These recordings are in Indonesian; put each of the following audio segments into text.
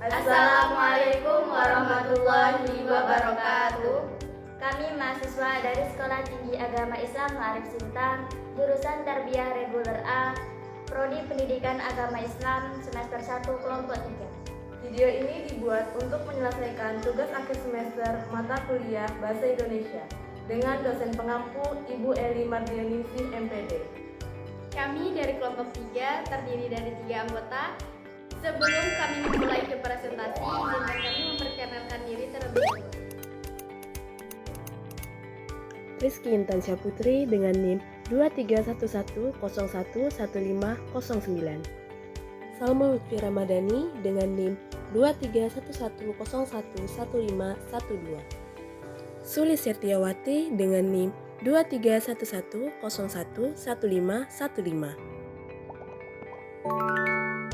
Assalamualaikum warahmatullahi wabarakatuh. Kami mahasiswa dari Sekolah Tinggi Agama Islam Ma'arif Sintang, jurusan Tarbiyah Reguler A, Prodi Pendidikan Agama Islam semester 1 kelompok 3. Video ini dibuat untuk menyelesaikan tugas akhir semester mata kuliah Bahasa Indonesia dengan dosen pengampu Ibu Eli Mardianingsih MPD. Kami dari kelompok 3 terdiri dari 3 anggota. Sebelum kami memulai ke presentasi, izinkan kami memperkenalkan diri terlebih dahulu. Rizky Intansyah Putri dengan NIM 2311011509. Salma Lutfi Ramadhani dengan NIM 2311011512. Sulis Setiawati dengan NIM 2311011515.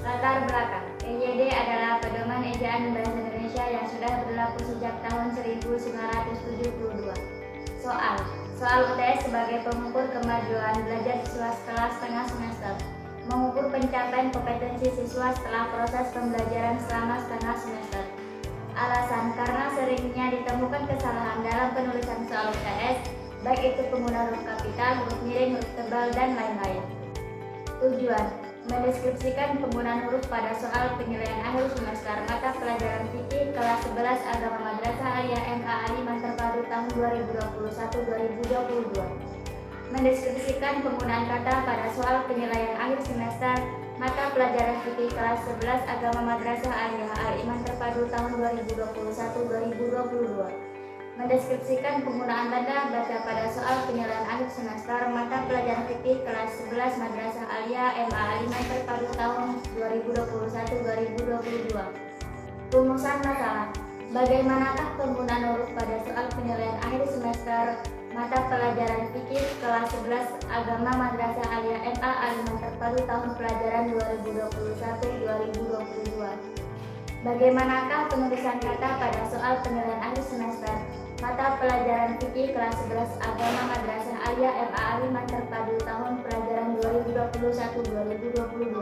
Latar belakang, EYD adalah pedoman ejaan bahasa Indonesia yang sudah berlaku sejak tahun 1972. Soal UTS sebagai pengukur kemajuan belajar siswa setelah setengah semester, mengukur pencapaian kompetensi siswa setelah proses pembelajaran selama setengah semester. Alasan, karena seringnya ditemukan kesalahan dalam penulisan soal UTS, baik itu penggunaan huruf kapital, huruf miring, huruf tebal, dan lain-lain. Tujuan, mendeskripsikan penggunaan huruf pada soal penilaian akhir semester mata pelajaran fikih kelas 11 Agama Madrasah Aliyah MA Aliman Terpadu tahun 2021-2022. Mendeskripsikan penggunaan kata pada soal penilaian akhir semester mata pelajaran fikih kelas 11 Agama Madrasah Aliyah Aliman Terpadu tahun 2021-2022. Mendeskripsikan penggunaan tanda baca pada soal penilaian akhir semester mata pelajaran fikih kelas 11 Madrasah Aliyah MA Aliman Terpadu tahun 2021-2022. Rumusan masalah. Bagaimanakah penggunaan huruf pada soal penilaian akhir semester mata pelajaran fikih kelas 11 Agama Madrasah Aliyah MA Aliman Terpadu tahun pelajaran 2021-2022. Bagaimanakah penulisan kata pada soal penilaian akhir semester mata pelajaran fikih kelas 11 Agama Madrasah Aliyah MA Aliman Terpadu tahun pelajaran 2021-2022.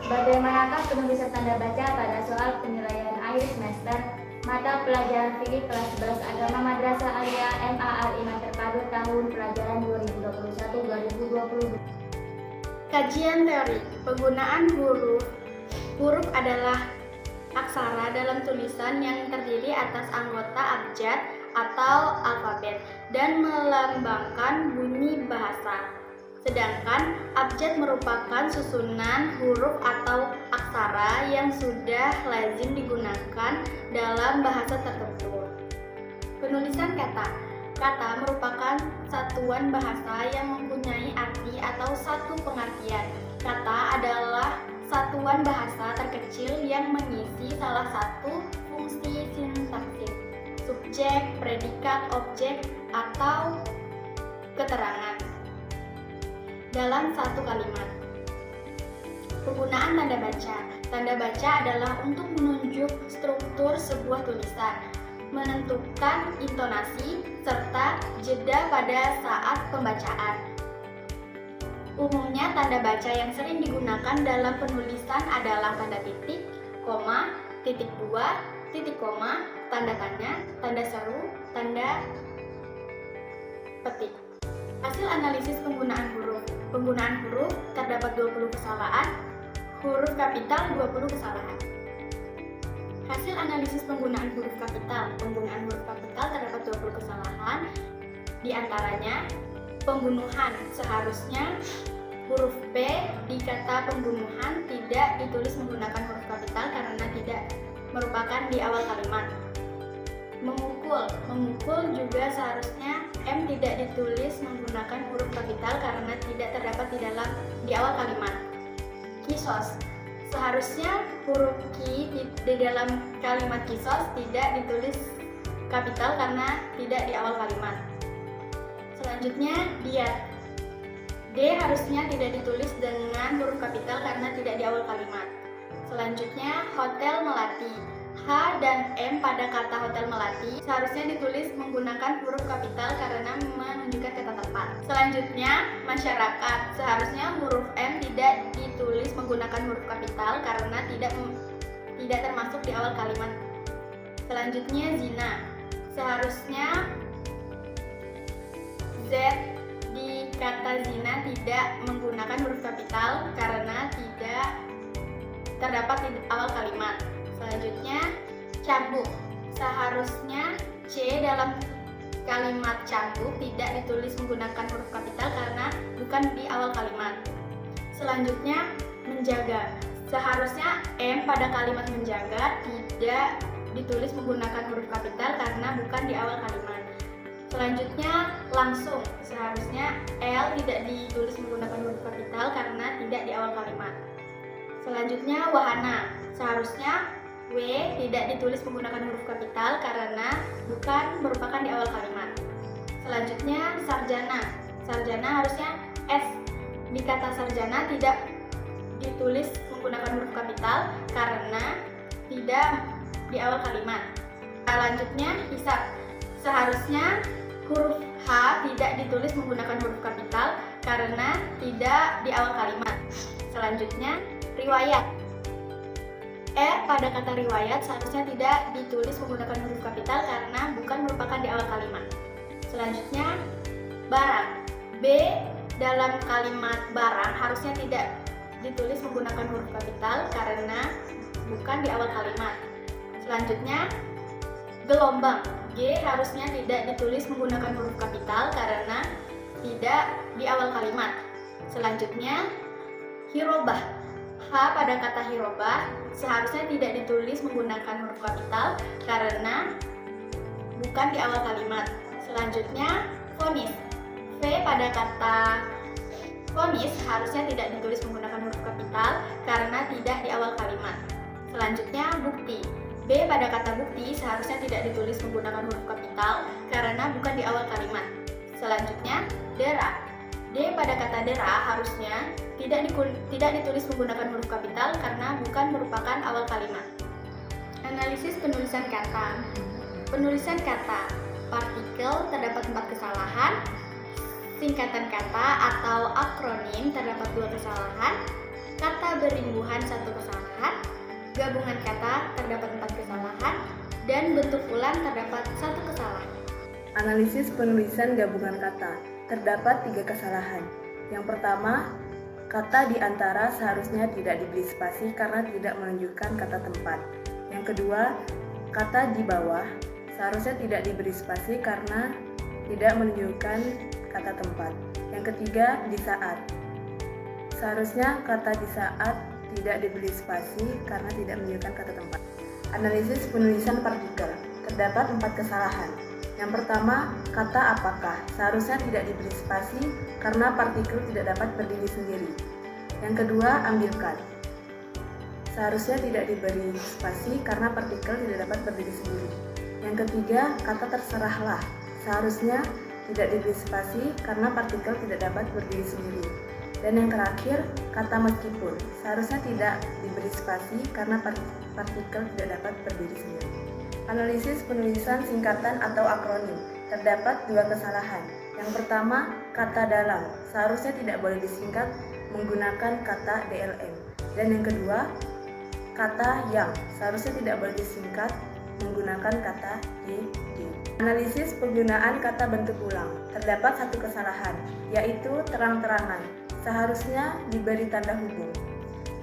Bagaimanakah penulisan tanda baca pada soal penilaian akhir semester mata pelajaran fikih kelas 11 Agama Madrasah Aliyah MA Aliman Terpadu tahun pelajaran 2021-2022. Kajian teori. Penggunaan huruf adalah aksara dalam tulisan yang terdiri atas anggota abjad atau alfabet dan melambangkan bunyi bahasa. Sedangkan abjad merupakan susunan huruf atau aksara yang sudah lazim digunakan dalam bahasa tertentu. Penulisan kata. Kata merupakan satuan bahasa yang mempunyai arti atau satu pengertian. Kata adalah satuan bahasa terkecil yang mengisi salah satu fungsi sintaksis, subjek, predikat, objek, atau keterangan dalam satu kalimat. Penggunaan tanda baca. Tanda baca adalah untuk menunjuk struktur sebuah tulisan, menentukan intonasi, serta jeda pada saat pembacaan. Umumnya tanda baca yang sering digunakan dalam penulisan adalah tanda titik, koma, titik dua, titik koma, tanda tanya, tanda seru, tanda petik. Hasil analisis penggunaan huruf. Penggunaan huruf terdapat 20 kesalahan, huruf kapital 20 kesalahan. Hasil analisis penggunaan huruf kapital. Penggunaan huruf kapital terdapat 20 kesalahan, di antaranya pembunuhan. Seharusnya huruf P di kata pembunuhan tidak ditulis menggunakan huruf kapital karena tidak merupakan di awal kalimat. Memukul juga seharusnya M tidak ditulis menggunakan huruf kapital karena tidak terdapat di awal kalimat. Kisos. Seharusnya huruf Ki di dalam kalimat kisos tidak ditulis kapital karena tidak di awal kalimat. Selanjutnya diat. D harusnya tidak ditulis dengan huruf kapital karena tidak di awal kalimat. Selanjutnya Hotel Melati. H dan M pada kata Hotel Melati seharusnya ditulis menggunakan huruf kapital karena menunjukkan kata tempat. Selanjutnya masyarakat. Seharusnya huruf M tidak ditulis menggunakan huruf kapital karena tidak tidak termasuk di awal kalimat. Selanjutnya zina. Seharusnya Z di kata zina tidak menggunakan huruf kapital karena tidak terdapat di awal kalimat. Selanjutnya cambuk. Seharusnya C dalam kalimat cambuk tidak ditulis menggunakan huruf kapital karena bukan di awal kalimat. Selanjutnya menjaga. Seharusnya M pada kalimat menjaga tidak ditulis menggunakan huruf kapital karena bukan di awal kalimat. Selanjutnya langsung. Seharusnya L tidak ditulis menggunakan huruf kapital karena tidak di awal kalimat. Selanjutnya wahana. Seharusnya W tidak ditulis menggunakan huruf kapital karena bukan merupakan di awal kalimat. Selanjutnya sarjana. Sarjana harusnya S di kata sarjana tidak ditulis menggunakan huruf kapital karena tidak di awal kalimat. Selanjutnya hisab. Seharusnya huruf H tidak ditulis menggunakan huruf kapital karena tidak di awal kalimat. Selanjutnya riwayat. Pada kata riwayat seharusnya tidak ditulis menggunakan huruf kapital karena bukan merupakan di awal kalimat. Selanjutnya barang. B dalam kalimat barang harusnya tidak ditulis menggunakan huruf kapital karena bukan di awal kalimat. Selanjutnya gelombang. G harusnya tidak ditulis menggunakan huruf kapital karena tidak di awal kalimat. Selanjutnya hirobah. H pada kata hirobah seharusnya tidak ditulis menggunakan huruf kapital karena bukan di awal kalimat. Selanjutnya vonis. V pada kata vonis harusnya tidak ditulis menggunakan huruf kapital karena tidak di awal kalimat. Selanjutnya bukti. B pada kata bukti seharusnya tidak ditulis menggunakan huruf kapital karena bukan di awal kalimat. Selanjutnya dera. D pada kata dera harusnya tidak ditulis menggunakan huruf kapital karena bukan merupakan awal kalimat. Analisis penulisan kata. Penulisan kata partikel terdapat 4 kesalahan, singkatan kata atau akronim terdapat 2 kesalahan, kata berimbuhan 1 kesalahan, gabungan kata terdapat 4 kesalahan, dan bentuk ulang terdapat 1 kesalahan. Analisis penulisan gabungan kata. Terdapat 3 kesalahan. Yang pertama, kata di antara seharusnya tidak diberi spasi karena tidak menunjukkan kata tempat. Yang kedua, kata di bawah seharusnya tidak diberi spasi karena tidak menunjukkan kata tempat. Yang ketiga, di saat. Seharusnya kata di saat tidak diberi spasi karena tidak menunjukkan kata tempat. Analisis penulisan partikel. Terdapat 4 kesalahan. Yang pertama, kata apakah seharusnya tidak diberi spasi karena partikel tidak dapat berdiri sendiri. Yang kedua, ambilkan. Seharusnya tidak diberi spasi karena partikel tidak dapat berdiri sendiri. Yang ketiga, kata terserahlah. Seharusnya tidak diberi spasi karena partikel tidak dapat berdiri sendiri. Dan yang terakhir, kata meskipun. Seharusnya tidak diberi spasi karena partikel tidak dapat berdiri sendiri. Analisis penulisan singkatan atau akronim. Terdapat 2 kesalahan. Yang pertama, kata dalam. Seharusnya tidak boleh disingkat menggunakan kata DLM. Dan yang kedua, kata yang. Seharusnya tidak boleh disingkat menggunakan kata DD. Analisis penggunaan kata bentuk ulang. Terdapat 1 kesalahan, yaitu terang-terangan. Seharusnya diberi tanda hubung.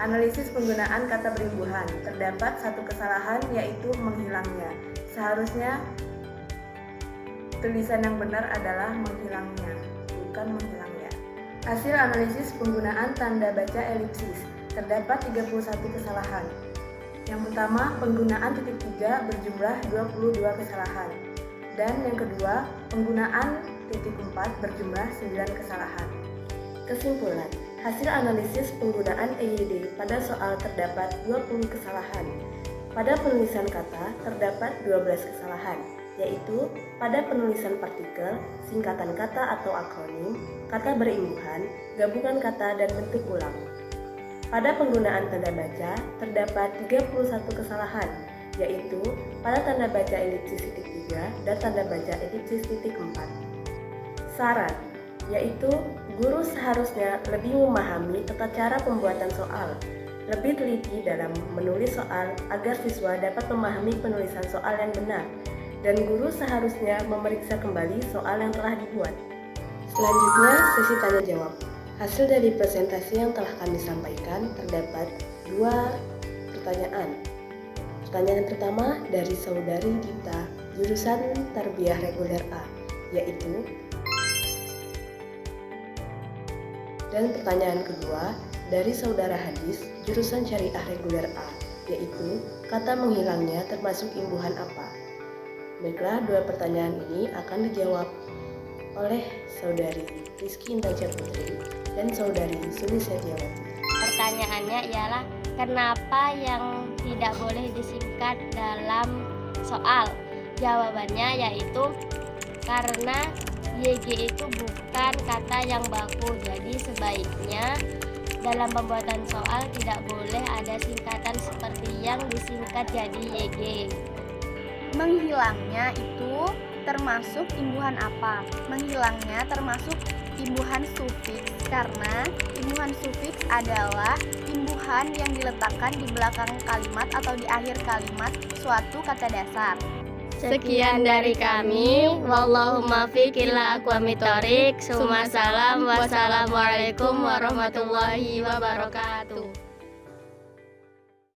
Analisis penggunaan kata berimbuhan. Terdapat 1 kesalahan, yaitu menghilangnya. Seharusnya tulisan yang benar adalah menghilangnya, bukan menghilangnya. Hasil analisis penggunaan tanda baca elipsis. Terdapat 31 kesalahan. Yang pertama, penggunaan titik 3 berjumlah 22 kesalahan. Dan yang kedua, penggunaan titik 4 berjumlah 9 kesalahan. Kesimpulan. Hasil analisis penggunaan EYD pada soal terdapat 20 kesalahan. Pada penulisan kata terdapat 12 kesalahan, yaitu pada penulisan partikel, singkatan kata atau akronim, kata berimbuhan, gabungan kata, dan bentuk ulang. Pada penggunaan tanda baca terdapat 31 kesalahan, yaitu pada tanda baca elipsis titik 3 dan tanda baca elipsis titik 4. Saran, yaitu guru seharusnya lebih memahami tata cara pembuatan soal, Lebih teliti dalam menulis soal agar siswa dapat memahami penulisan soal yang benar, dan guru seharusnya memeriksa kembali soal yang telah dibuat. Selanjutnya, sesi tanya jawab. Hasil dari presentasi yang telah kami sampaikan terdapat 2 pertanyaan. Pertanyaan pertama dari saudari Dita, jurusan Tarbiyah Reguler A, yaitu. Dan pertanyaan kedua dari saudara Hadis, jurusan Syariah Reguler A, yaitu kata menghilangnya termasuk imbuhan apa? Baiklah, 2 pertanyaan ini akan dijawab oleh saudari Rizky Intansyah Putri dan saudari Suli Setiawati. Pertanyaannya ialah kenapa yang tidak boleh disingkat dalam soal? Jawabannya yaitu karena YG itu bukan kata yang baku, jadi sebaiknya dalam pembuatan soal tidak boleh ada singkatan seperti yang disingkat jadi YG. Menghilangnya itu termasuk imbuhan apa? Menghilangnya termasuk imbuhan sufiks, karena imbuhan sufiks adalah imbuhan yang diletakkan di belakang kalimat atau di akhir kalimat suatu kata dasar. Sekian dari kami. Wallahumma fiq ila aqwamit thoriq. Wassalamualaikum warahmatullahi wabarakatuh.